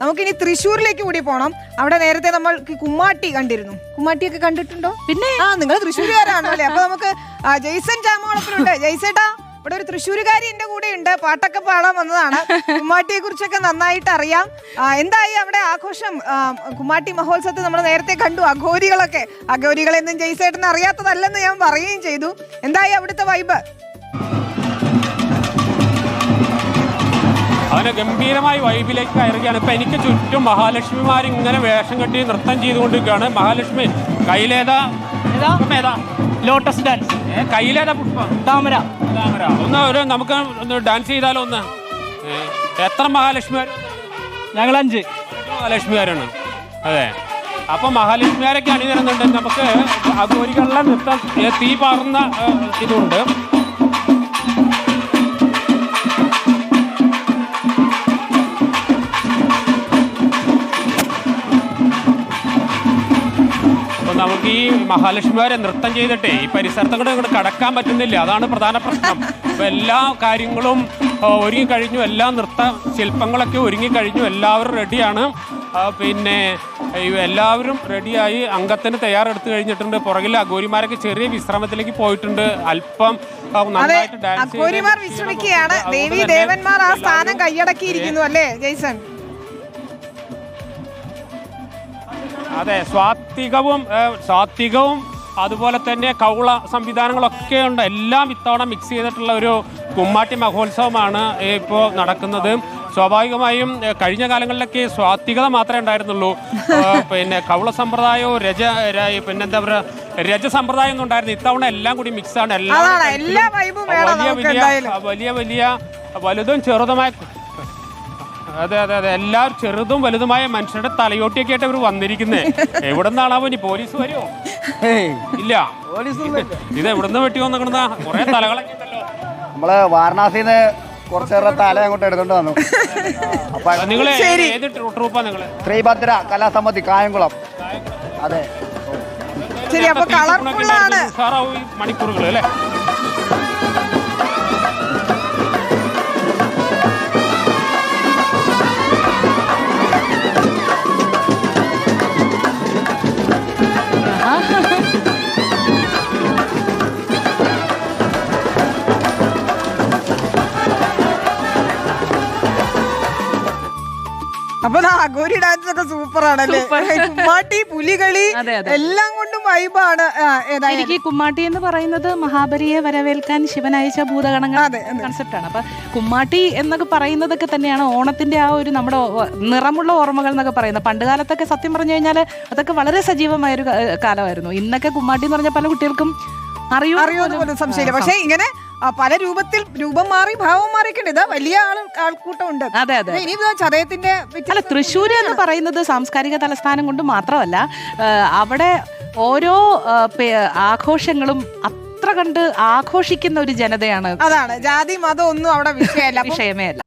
നമുക്കിനി തൃശ്ശൂരിലേക്ക് കൂടി പോകണം. അവിടെ നേരത്തെ നമ്മൾ കുമ്മാട്ടി കണ്ടിരുന്നു. കുമ്മാട്ടിയൊക്കെ കണ്ടിട്ടുണ്ടോ? പിന്നെ നിങ്ങൾ തൃശ്ശൂരുകാരാണോ അല്ലേ? അപ്പൊ നമുക്ക് ജയ്സൺ ചാമോളത്തിലുണ്ട്. ജയ്സേട്ടാ, ഇവിടെ ഒരു തൃശ്ശൂരുകാരി എന്റെ കൂടെ ഉണ്ട്. പാട്ടൊക്കെ പാടാൻ വന്നതാണ്. കുമ്മാട്ടിയെ കുറിച്ചൊക്കെ നന്നായിട്ട് അറിയാം. എന്തായി അവിടെ ആഘോഷം? കുമ്മാട്ടി മഹോത്സവത്തിൽ നമ്മൾ നേരത്തെ കണ്ടു അഘോരികളൊക്കെ. അഘോരികളെന്നും ജയ്സേട്ടന് അറിയാത്തതല്ലെന്ന് ഞാൻ പറയുകയും ചെയ്തു. എന്തായി അവിടുത്തെ വൈബ്? അവനെ ഗംഭീരമായി വൈബിലേക്ക് കയറുകയാണ്. ഇപ്പൊ എനിക്ക് ചുറ്റും മഹാലക്ഷ്മിമാർ ഇങ്ങനെ വേഷം കെട്ടി നൃത്തം ചെയ്തുകൊണ്ടിരിക്കുകയാണ്. മഹാലക്ഷ്മി കയ്യിലേതാ? Lotus dance. കയ്യിലേതാ പുഷ്പം? താമര. താമര. ഒന്ന് നമുക്ക് ഒന്ന് ഡാൻസ് ചെയ്താലോ? ഒന്ന് എത്ര മഹാലക്ഷ്മിമാർ? ഞങ്ങൾ 5 മഹാലക്ഷ്മിമാരാണ്. അതെ, അപ്പൊ മഹാലക്ഷ്മിമാരൊക്കെ അണിനിരുന്നുണ്ട്. നമുക്ക് അഘോരികളുടെ നൃത്തം തീ പാറുന്ന ഇതുണ്ട്. നമുക്ക് ഈ മഹാലക്ഷ്മിമാരെ നൃത്തം ചെയ്തിട്ടേ ഈ പരിസരത്തും കൂടെ ഇങ്ങോട്ട് കടക്കാൻ പറ്റുന്നില്ല. അതാണ് പ്രധാന പ്രശ്നം. ഇപ്പം എല്ലാ കാര്യങ്ങളും ഒരുങ്ങിക്കഴിഞ്ഞു. എല്ലാ നൃത്ത ശില്പങ്ങളൊക്കെ ഒരുങ്ങിക്കഴിഞ്ഞു. എല്ലാവരും റെഡിയാണ്. പിന്നെ എല്ലാവരും റെഡിയായി അംഗത്തിന് തയ്യാറെടുത്ത് കഴിഞ്ഞിട്ടുണ്ട്. പുറകിൽ അഘോരിമാരൊക്കെ ചെറിയ വിശ്രമത്തിലേക്ക് പോയിട്ടുണ്ട്. അല്പം നന്നായിട്ട് ഡാൻസ് അഘോരിമാർ വിശ്രമിക്കുകയാണ്. ദേവി ദേവന്മാർ ആ സ്ഥാനം കൈയടക്കിയിരിക്കുന്നു അല്ലേ ജയ്സൺ? അതെ, സ്വാത്വികവും അതുപോലെ തന്നെ കൗള സംവിധാനങ്ങളൊക്കെ ഉണ്ട്. എല്ലാം ഇത്തവണ മിക്സ് ചെയ്തിട്ടുള്ള ഒരു കുമ്മാട്ടി മഹോത്സവമാണ് ഇപ്പോൾ നടക്കുന്നത്. സ്വാഭാവികമായും കഴിഞ്ഞ കാലങ്ങളിലൊക്കെ സ്വാത്വികത മാത്രമേ ഉണ്ടായിരുന്നുള്ളൂ. പിന്നെ കൗള സമ്പ്രദായവും പിന്നെന്താ പറയുക രജസമ്പ്രദായം ഒന്നും ഉണ്ടായിരുന്നു. ഇത്തവണ എല്ലാം കൂടി മിക്സാണ്. വലിയ വലിയ വലുതും ചെറുതുമായ അതെ അതെ അതെ എല്ലാവരും ചെറുതും വലുതുമായ മനുഷ്യരുടെ തലയോട്ടിയൊക്കെ ആയിട്ട് ഇവർ വന്നിരിക്കുന്നേ. എവിടെ നിന്നാണാവോ? ഇനി പോലീസ് വരുമോ? ഇല്ല, ഇത് എവിടുന്ന് വെട്ടി വന്നിക്കണതാ? കുറെ തലകളൊക്കെ ഉണ്ടല്ലോ. നമ്മള് വാരണാസിന്ന് കുറച്ചേറെ തല അങ്ങോട്ട് എടുത്തോണ്ട് വന്നു. നിങ്ങള് ഏത് ട്രൂപ്പാ? നിങ്ങള് ശ്രീഭദ്ര കലാസമിതി കായംകുളം. അതെ ശരി. അപ്പൊ കളർഫുള്ളാണ് മണിക്കൂറുകൾ അല്ലേ? അപ്പൊ അഘോരി ഡാൻസ് ഒക്കെ സൂപ്പർ ആണല്ലേ? കുമ്മാട്ടി, പുലികളി എല്ലാം കൊണ്ടും വൈബാണ്. എനിക്ക് കുമ്മാട്ടി എന്ന് പറയുന്നത് മഹാബലിയെ വരവേൽക്കാൻ ശിവൻ അയച്ച ഭൂതഗണങ്ങളുടെ കൺസെപ്റ്റാണ്. അപ്പൊ കുമ്മാട്ടി എന്നൊക്കെ പറയുന്നതൊക്കെ തന്നെയാണ് ഓണത്തിന്റെ ആ ഒരു നമ്മുടെ നിറമുള്ള ഓർമ്മകൾ എന്നൊക്കെ പറയുന്നത്. പണ്ട് കാലത്തൊക്കെ സത്യം പറഞ്ഞു കഴിഞ്ഞാൽ അതൊക്കെ വളരെ സജീവമായൊരു കാലമായിരുന്നു. ഇന്നൊക്കെ കുമ്മാട്ടി എന്ന് പറഞ്ഞാൽ പല കുട്ടികൾക്കും അറിയുമെന്ന് സംശയമില്ല. പക്ഷെ ഇങ്ങനെ പല രൂപത്തിൽ രൂപം മാറി ഭാവം മാറിയിട്ടുണ്ട്. ഇതാ വലിയ ആൾക്കൂട്ടം ഉണ്ട്. അതെ അതെ. ഇനി ചതയത്തിന്റെ അല്ല, തൃശ്ശൂര് എന്ന് പറയുന്നത് സാംസ്കാരിക തലസ്ഥാനം കൊണ്ട് മാത്രമല്ല, അവിടെ ഓരോ ആഘോഷങ്ങളും അത്ര കണ്ട് ആഘോഷിക്കുന്ന ഒരു ജനതയാണ്. അതാണ്, ജാതി മതം ഒന്നും അവിടെ വിഷയമേ അല്ല.